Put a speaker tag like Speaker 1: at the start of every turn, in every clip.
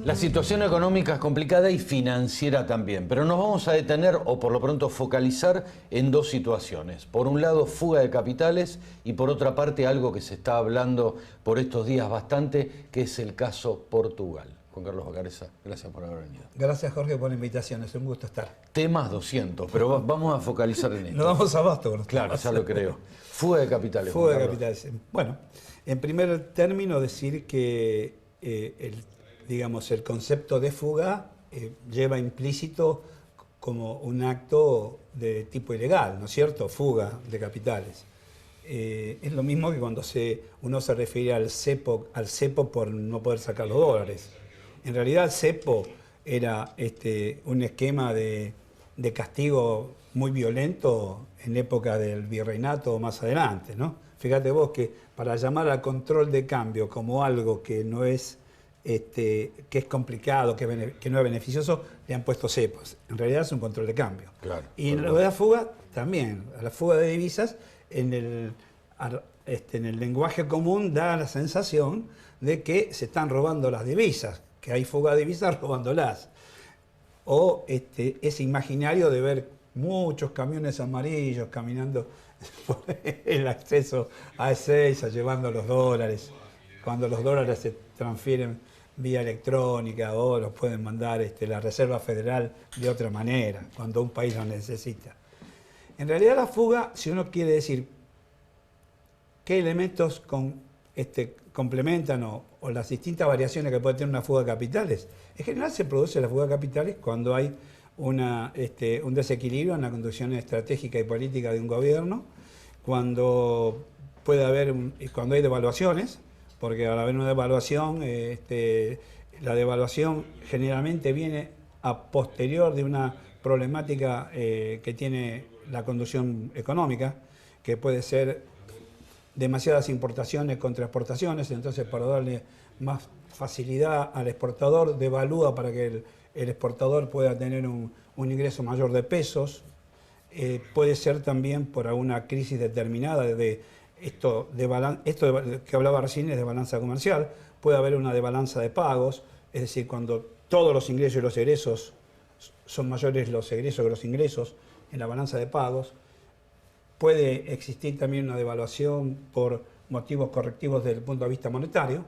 Speaker 1: La situación económica es complicada y financiera también, pero nos vamos a detener o por lo pronto focalizar en dos situaciones. Por un lado, fuga de capitales y por otra parte, algo que se está hablando por estos días bastante, que es el caso Portugal. Juan Carlos Bacareza, gracias por haber venido.
Speaker 2: Gracias, Jorge, por la invitación. Es un gusto estar.
Speaker 1: Temas 200, pero vamos a focalizar en esto.
Speaker 2: Nos damos abasto con los
Speaker 1: Claro,
Speaker 2: temas.
Speaker 1: ya lo creo. Fuga de capitales.
Speaker 2: Fuga de
Speaker 1: Juan Carlos.
Speaker 2: capitales. Bueno, en primer término decir que el concepto de fuga lleva implícito como un acto de tipo ilegal, ¿no es cierto? Fuga de capitales. Es lo mismo que cuando uno se refiere al cepo por no poder sacar los dólares. En realidad el cepo era un esquema de castigo muy violento en época del virreinato o más adelante, ¿no? Fíjate vos que para llamar al control de cambio como algo que no es, que es complicado, que no es beneficioso, le han puesto cepos. En realidad es un control de cambio.
Speaker 1: Claro,
Speaker 2: y lo de la fuga también, la fuga de divisas en el lenguaje común da la sensación de que se están robando las divisas, que hay fuga de divisas robándolas. O ese imaginario de ver muchos camiones amarillos caminando por el acceso a Ezeiza llevando los dólares, cuando los dólares se transfieren vía electrónica o los pueden mandar la Reserva Federal de otra manera, cuando un país lo necesita. En realidad la fuga, si uno quiere decir qué elementos complementan o las distintas variaciones que puede tener una fuga de capitales. En general se produce la fuga de capitales cuando hay un desequilibrio en la conducción estratégica y política de un gobierno, cuando cuando hay devaluaciones, porque al haber una devaluación, la devaluación generalmente viene a posterior de una problemática que tiene la conducción económica, que puede ser demasiadas importaciones contra exportaciones, entonces para darle más facilidad al exportador devalúa para que el exportador pueda tener un ingreso mayor de pesos. Puede ser también por alguna crisis determinada esto que hablaba recién es de balanza comercial, puede haber una desbalanza de pagos, es decir, cuando todos los ingresos y los egresos son mayores los egresos que los ingresos en la balanza de pagos. Puede existir también una devaluación por motivos correctivos desde el punto de vista monetario.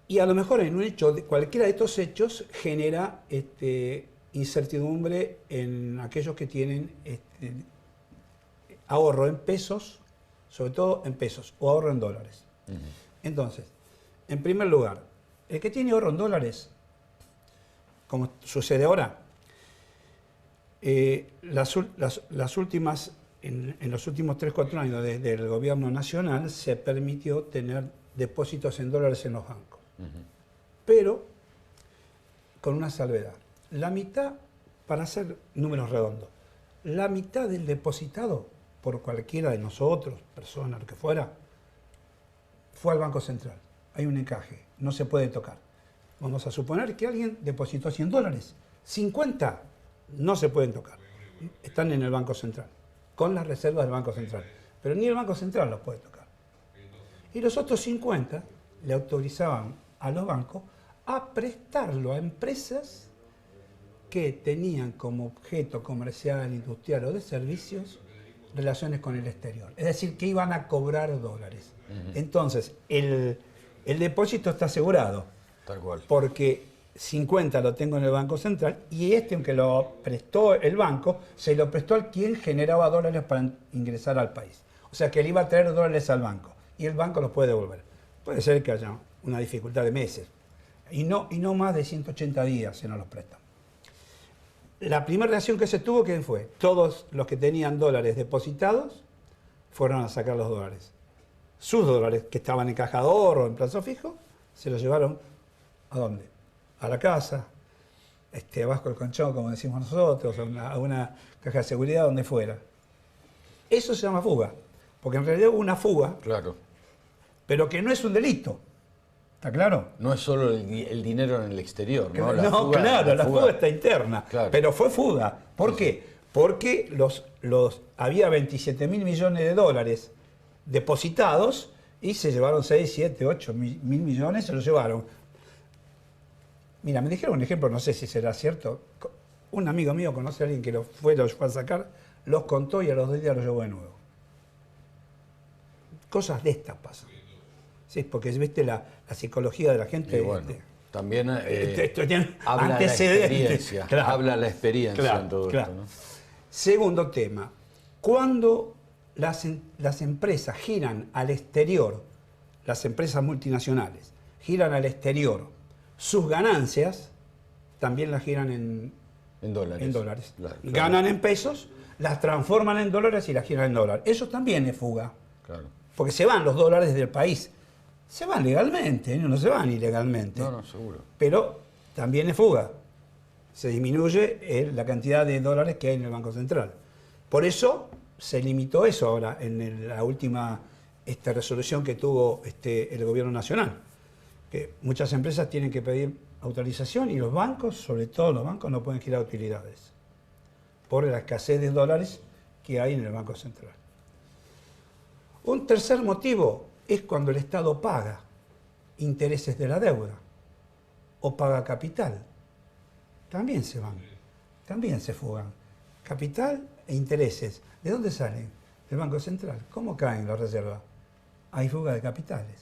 Speaker 2: Y a lo mejor en un hecho, cualquiera de estos hechos genera incertidumbre en aquellos que tienen ahorro en pesos, sobre todo en pesos, o ahorro en dólares. Entonces, en primer lugar, el que tiene ahorro en dólares, como sucede ahora, en los últimos 3-4 años desde el gobierno nacional se permitió tener depósitos en dólares en los bancos. Pero con una salvedad. La mitad, para hacer números redondos, la mitad del depositado por cualquiera de nosotros, persona, lo que fuera, fue al Banco Central. Hay un encaje, no se puede tocar. Vamos a suponer que alguien depositó 100 dólares, 50 no se pueden tocar. Están en el Banco Central, con las reservas del Banco Central. Pero ni el Banco Central los puede tocar. Y los otros 50 le autorizaban a los bancos a prestarlo a empresas que tenían como objeto comercial, industrial o de servicios relaciones con el exterior. Es decir, que iban a cobrar dólares. Entonces, el depósito está asegurado.
Speaker 1: Tal cual.
Speaker 2: Porque 50 lo tengo en el Banco Central y aunque lo prestó el banco, se lo prestó al quien generaba dólares para ingresar al país. O sea, que él iba a traer dólares al banco y el banco los puede devolver. Puede ser que haya una dificultad de meses y no más de 180 días si no los prestan. La primera reacción que se tuvo, ¿quién fue? Todos los que tenían dólares depositados fueron a sacar los dólares. Sus dólares, que estaban en caja de ahorro o en plazo fijo, se los llevaron ¿a dónde? A la casa, abajo del colchón, como decimos nosotros, a una caja de seguridad, donde fuera. Eso se llama fuga, porque en realidad hubo una fuga,
Speaker 1: Claro.
Speaker 2: pero que no es un delito. ¿Está claro?
Speaker 1: No es solo el dinero en el exterior, ¿no?
Speaker 2: La fuga está interna,
Speaker 1: Claro.
Speaker 2: pero fue fuga. ¿Por qué? Porque había 27.000 millones de dólares depositados y se llevaron 6, 7, 8 mil millones, se los llevaron. Mira, me dijeron un ejemplo, no sé si será cierto. Un amigo mío conoce a alguien que los fue a sacar, los contó y a los 2 días los llevó de nuevo. Cosas de estas pasan. Sí, porque viste la psicología de la gente.
Speaker 1: Y bueno, también habla la
Speaker 2: antecedentes.
Speaker 1: experiencia,
Speaker 2: Claro.
Speaker 1: habla la experiencia
Speaker 2: Claro,
Speaker 1: en todo
Speaker 2: claro.
Speaker 1: esto, ¿no?
Speaker 2: Segundo tema, cuando las empresas giran al exterior, las empresas multinacionales giran al exterior, sus ganancias también las giran en dólares.
Speaker 1: Claro.
Speaker 2: Ganan en pesos, las transforman en dólares y las giran en dólares. Eso también es fuga,
Speaker 1: Claro.
Speaker 2: porque se van los dólares del país. Se van legalmente, no se van ilegalmente.
Speaker 1: No, seguro.
Speaker 2: Pero también es fuga. Se disminuye la cantidad de dólares que hay en el Banco Central. Por eso se limitó eso ahora en la última resolución que tuvo el Gobierno Nacional. Que muchas empresas tienen que pedir autorización y los bancos, sobre todo los bancos, no pueden girar utilidades por la escasez de dólares que hay en el Banco Central. Un tercer motivo es cuando el Estado paga intereses de la deuda o paga capital. También se van, también se fugan. Capital e intereses. ¿De dónde salen? Del Banco Central. ¿Cómo caen las reservas? Hay fuga de capitales.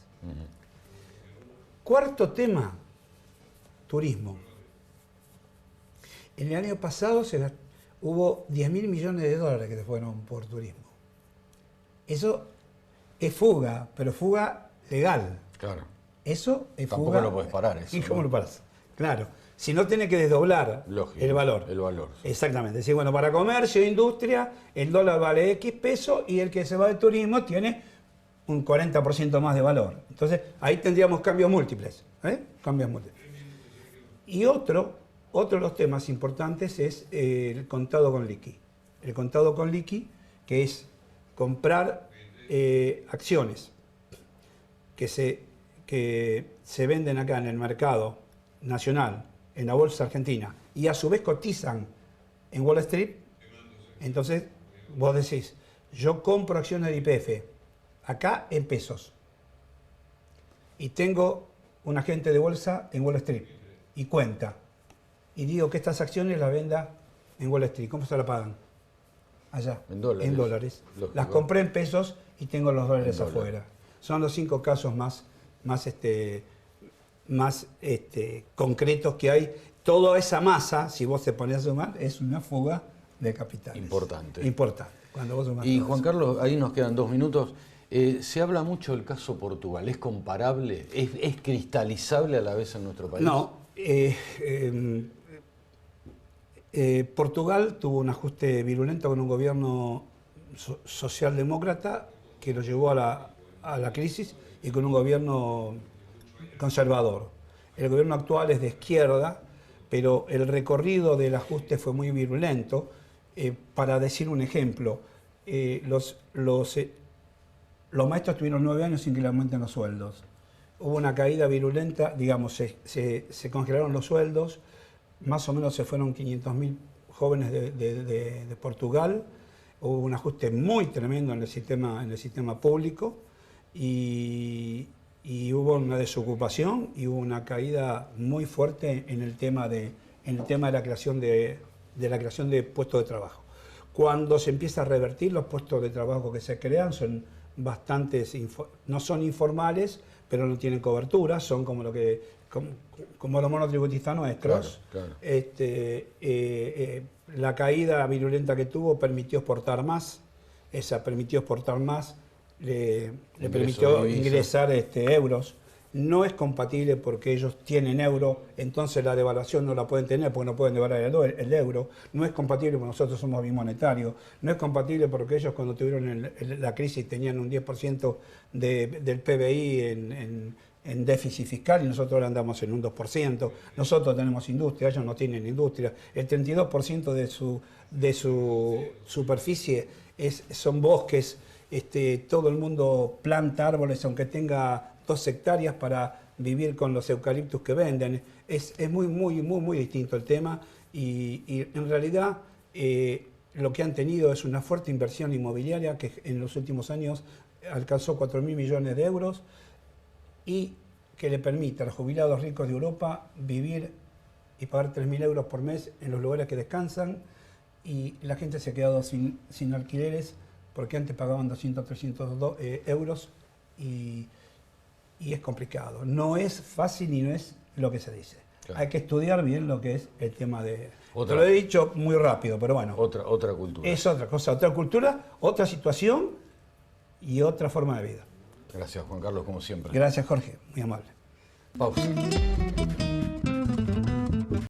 Speaker 2: Cuarto tema, turismo. En el año pasado hubo 10.000 millones de dólares que se fueron por turismo. Eso es fuga, pero fuga legal.
Speaker 1: Claro.
Speaker 2: Eso es
Speaker 1: Tampoco
Speaker 2: fuga.
Speaker 1: lo puedes parar eso,
Speaker 2: ¿Y cómo
Speaker 1: ¿no?
Speaker 2: lo paras? Claro. Si no, tiene que desdoblar
Speaker 1: Lógico,
Speaker 2: el valor.
Speaker 1: el valor.
Speaker 2: Exactamente. Decir, bueno, para comercio e industria, el dólar vale X pesos y el que se va de turismo tiene un 40% más de valor. Entonces, ahí tendríamos cambios múltiples. Cambios múltiples. Y otro de los temas importantes es el contado con liqui. El contado con liqui, que es comprar acciones que se venden acá en el mercado nacional, en la bolsa argentina, y a su vez cotizan en Wall Street. Entonces, vos decís, yo compro acciones de YPF acá en pesos y tengo un agente de bolsa en Wall Street y cuenta y digo que estas acciones las venda en Wall Street. ¿Cómo se la pagan? Allá,
Speaker 1: En dólares.
Speaker 2: en dólares.
Speaker 1: Lógico.
Speaker 2: Las compré en pesos y tengo los dólares
Speaker 1: En dólares.
Speaker 2: afuera. Son los 5 casos más concretos que hay. Toda esa masa, si vos te pones a sumar, es una fuga de capitales.
Speaker 1: Importante.
Speaker 2: Importante. Cuando vos sumás
Speaker 1: Y
Speaker 2: todo
Speaker 1: Juan
Speaker 2: eso.
Speaker 1: Carlos, ahí nos quedan 2 minutos. Se habla mucho del caso Portugal. ¿Es comparable? ¿Es cristalizable a la vez en nuestro país?
Speaker 2: No. Portugal tuvo un ajuste virulento con un gobierno socialdemócrata que lo llevó a la crisis y con un gobierno conservador. El gobierno actual es de izquierda, pero el recorrido del ajuste fue muy virulento. Para decir un ejemplo, los maestros tuvieron 9 años sin que le aumenten los sueldos. Hubo una caída virulenta, digamos, se congelaron los sueldos, más o menos se fueron 500.000 jóvenes de Portugal. Hubo un ajuste muy tremendo en el sistema público y hubo una desocupación y hubo una caída muy fuerte en el tema de la creación de puestos de trabajo. Cuando se empieza a revertir, los puestos de trabajo que se crean son no son informales, pero no tienen cobertura, son como los monotributistas nuestros.
Speaker 1: Claro.
Speaker 2: La caída virulenta que tuvo permitió exportar más, le permitió
Speaker 1: de divisas.
Speaker 2: ingresar euros. No es compatible porque ellos tienen euro, entonces la devaluación no la pueden tener porque no pueden devaluar el euro. No es compatible porque nosotros somos bimonetarios. No es compatible porque ellos cuando tuvieron la crisis tenían un 10% del PBI en déficit fiscal y nosotros ahora andamos en un 2%. Nosotros tenemos industria, ellos no tienen industria. El 32% de su superficie son bosques. Todo el mundo planta árboles aunque tenga 2 hectáreas para vivir con los eucaliptus que venden. Es muy distinto el tema y en realidad lo que han tenido es una fuerte inversión inmobiliaria que en los últimos años alcanzó 4.000 millones de euros y que le permite a los jubilados ricos de Europa vivir y pagar 3.000 euros por mes en los lugares que descansan, y la gente se ha quedado sin alquileres porque antes pagaban 200, 300 euros y es complicado. No es fácil y no es lo que se dice. Claro. Hay que estudiar bien lo que es el tema de... Te lo he dicho muy rápido, pero bueno.
Speaker 1: Otra cultura.
Speaker 2: Es otra cosa, otra cultura, otra situación y otra forma de vida.
Speaker 1: Gracias, Juan Carlos, como siempre.
Speaker 2: Gracias, Jorge. Muy amable.
Speaker 1: Pausa.